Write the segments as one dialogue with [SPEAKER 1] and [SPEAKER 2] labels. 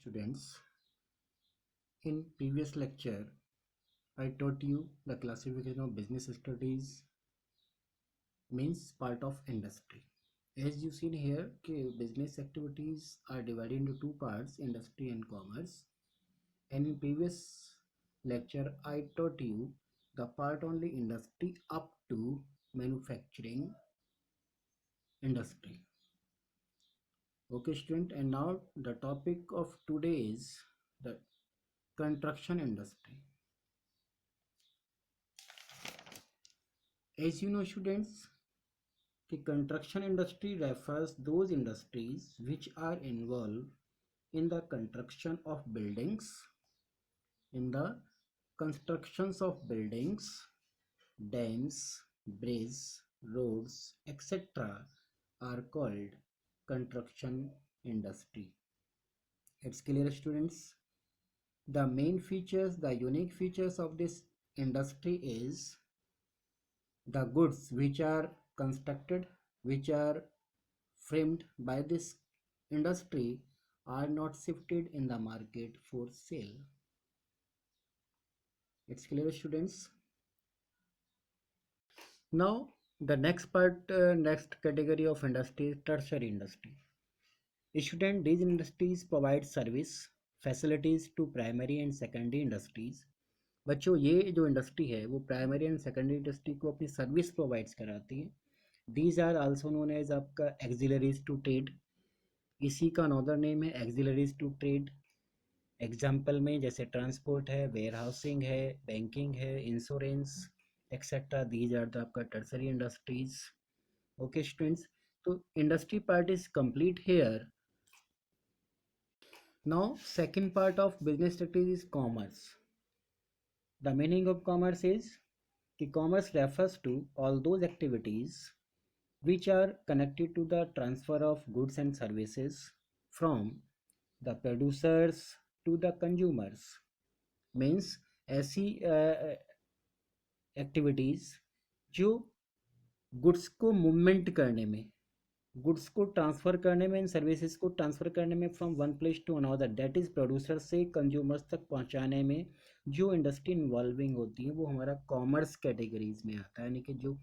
[SPEAKER 1] Students, in previous lecture, I taught you the classification of business studies means part of industry. As you see here, business activities are divided into two parts, industry and commerce. And in previous lecture, I taught you the part only industry up to manufacturing industry. Okay, student, and now the topic of today is the construction industry. As you know, students, the construction industry refers those industries which are involved in the construction of buildings, in the constructions of buildings, dams, bridges, roads, etc. are called construction industry. It's clear, students? The main features, the unique features of this industry is the goods which are constructed, which are framed by this industry are not shifted in the market for sale. It's clear, students? Now the next part, next category of industry is tertiary industry. Student, these industries provide service facilities to primary and secondary industries. बच्चों, ये जो industry है वो primary and secondary industry को अपनी service provides कराती है. These are also known as आपका एक्सिलरीज टू ट्रेड. इसी का अनदर नेम है एक्सिलरीज टू ट्रेड. एग्जाम्पल में जैसे ट्रांसपोर्ट है, वेयर हाउसिंग है, बैंकिंग है, insurance etcetera, these are the आपका टर्सरी इंडस्ट्रीज. ओके स्टूडेंट्स, तो industry part is complete here. Now second part of business activity is commerce. The meaning of commerce is कि commerce refers to all those activities which are connected to the transfer of goods and services from the producers to the consumers. Means ऐसी activities जो goods को movement करने में, goods को transfer करने में, इन services को ट्रांसफ़र करने में from one place to another, that is producer से कंज्यूमर्स तक पहुंचाने में जो इंडस्ट्री इन्वॉल्विंग होती है वो हमारा कॉमर्स कैटेगरीज में आता है. यानी कि जो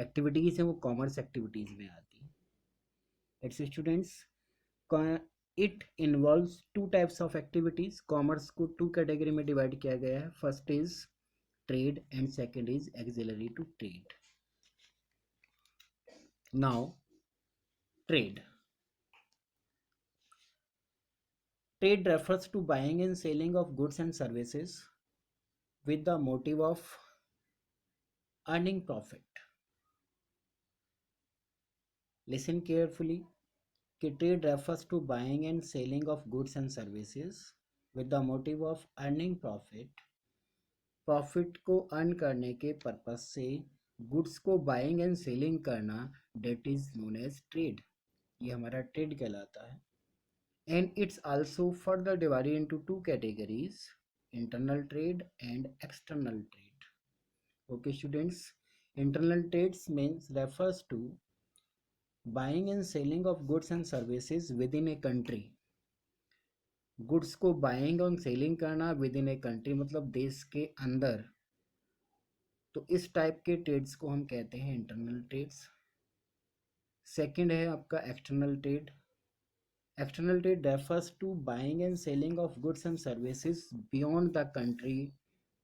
[SPEAKER 1] एक्टिविटीज़ हैं वो कॉमर्स एक्टिविटीज़ में आती है. It's students, it involves two types of activities. Commerce को टू कैटेगरी में डिवाइड किया गया है. First is trade and second is axillary to trade. Now trade. Trade refers to buying and selling of goods and services with the motive of earning profit. Listen carefully. Trade refers to buying and selling of goods and services with the motive of earning profit. Profit को earn करने के purpose से goods को buying and selling करना, that is known as trade. ये हमारा trade कहलाता है. And it's also further divided into two categories, internal trade and external trade. Okay students, internal trades means refers to buying and selling of goods and services within a country. Goods को buying और selling करना within a country मतलब देश के अंदर. तो इस type के ट्रेड्स को हम कहते हैं इंटरनल ट्रेड्स. सेकंड है आपका external trade. External trade refers to buying and selling of goods and services beyond the country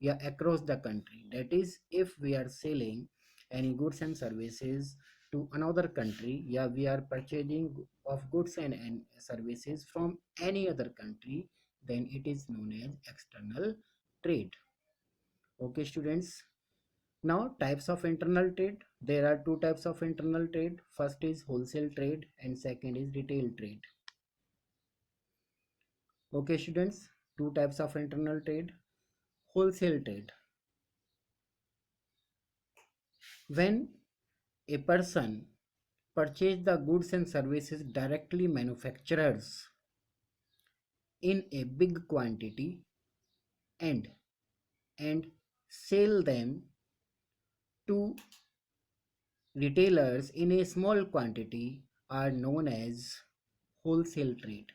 [SPEAKER 1] या across the country. That is if we are selling any goods and services to another country, yeah, we are purchasing of goods and services from any other country, then it is known as external trade. Okay students, now types of internal trade. There are two types of internal trade. First is wholesale trade and second is retail trade. Okay students, two types of internal trade. Wholesale trade, when a person purchase the goods and services directly manufacturers in a big quantity and sell them to retailers in a small quantity are known as wholesale trade.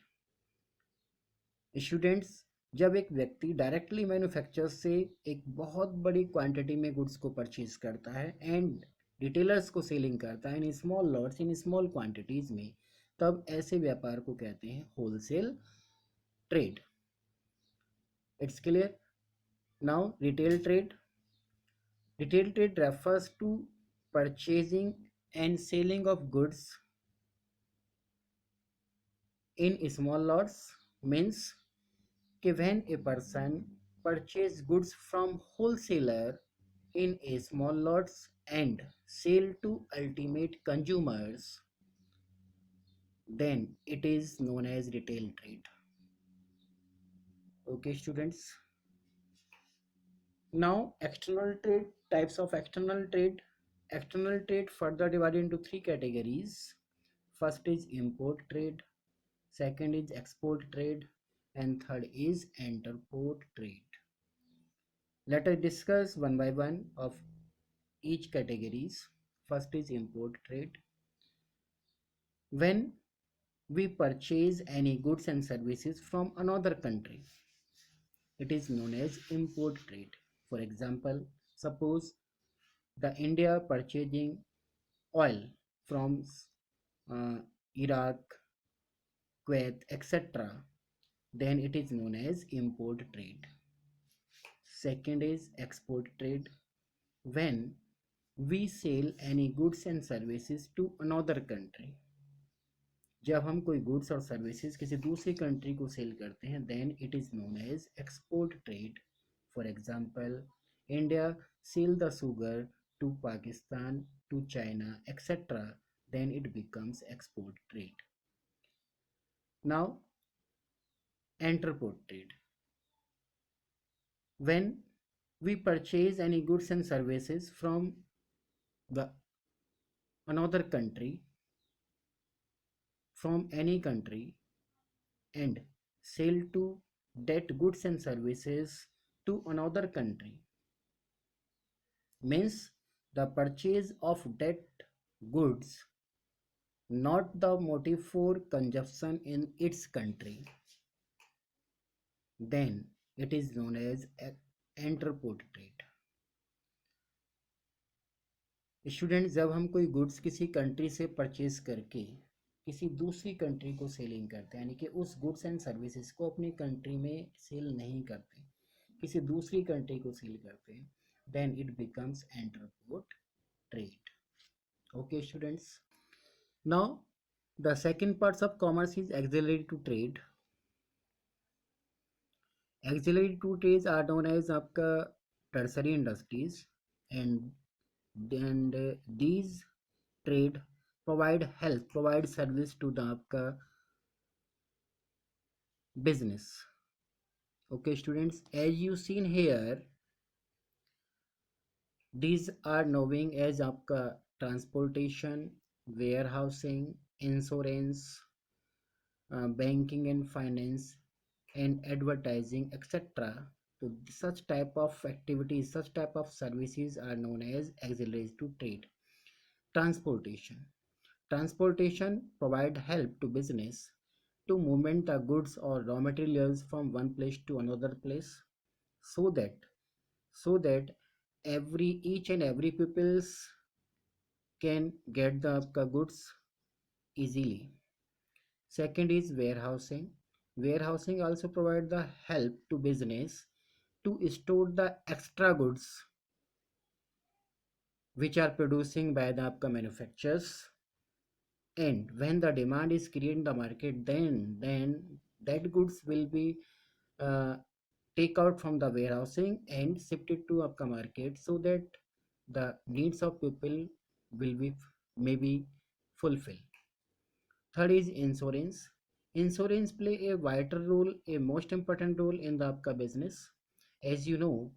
[SPEAKER 1] Students, जब एक व्यक्ति directly manufacturer से एक बहुत बड़ी quantity में goods को purchase करता है एंड रिटेलर्स को सेलिंग करता है in small lots in small quantities में, तब ऐसे व्यापार को कहते हैं wholesale trade. It's clear. Now retail trade refers to purchasing and selling of goods in small lots, means कि when a person purchase goods from wholesaler in a small lots and sell to ultimate consumers, then it is known as retail trade. Okay students, now external trade, types of external trade further divided into three categories. First is import trade, second is export trade, and third is interport trade. Let us discuss one by one of each categories. First is import trade. When we purchase any goods and services from another country, it is known as import trade. For example, suppose the India purchasing oil from uh, Iraq, Kuwait, etc., then it is known as import trade. Second is export trade. When we sell any goods and services to another country, जब हम कोई goods और services किसी दूसरी country को sell करते हैं, then it is known as export trade. For example, India sell the sugar to Pakistan, to China, etcetera, then it becomes export trade. Now entrepot trade. When we purchase any goods and services from the another country, from any country, and sell to that goods and services to another country, means the purchase of that goods, not the motive for consumption in its country, then it is known as interport trade. Student, जब हम कोई goods किसी country से purchase करके किसी दूसरी country को selling करते हैं, यानी कि उस गुड्स एंड सर्विसेज को अपनी कंट्री में सेल नहीं करते, किसी दूसरी कंट्री को सेल करते हैं, then it becomes entrepot trade. Okay students, now the second parts of commerce is axillary to trade. Ancillary to trade are known as आपका tertiary industries, and these trade provide service to the आपका business. Okay students, as you seen here, these are knowing as आपका transportation, warehousing, insurance, banking and finance, and advertising, etc. So such type of activities, such type of services are known as auxiliaries to trade. Transportation provide help to business to movement the goods or raw materials from one place to another place, so that every each and every peoples can get the goods easily. Second is warehousing. Warehousing also provide the help to business to store the extra goods which are producing by the manufacturers, and when the demand is created in the market, then that goods will be uh, take out from the warehousing and shifted to upper market, so that the needs of people will be maybe fulfilled. Third is insurance. Insurance play a vital role, a most important role in the upper business. As you know,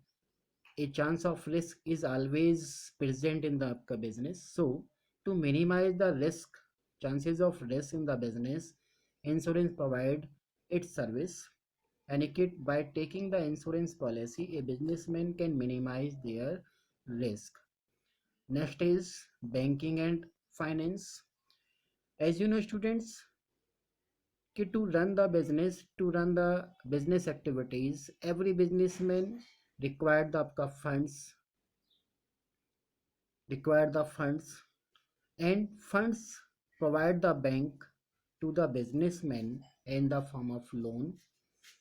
[SPEAKER 1] a chance of risk is always present in the upper business. So to minimize the risk, chances of risk in the business, insurance provide its service. Aniket, by taking the insurance policy, a businessman can minimize their risk. Next is banking and finance. As you know, students, कि to run the business activities, every businessman required the आपका funds, and funds provide the bank to the businessman in the form of loan.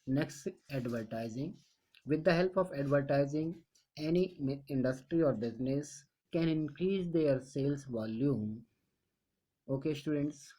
[SPEAKER 1] Next, advertising. With the help of advertising, any industry or business can increase their sales volume. Okay, students.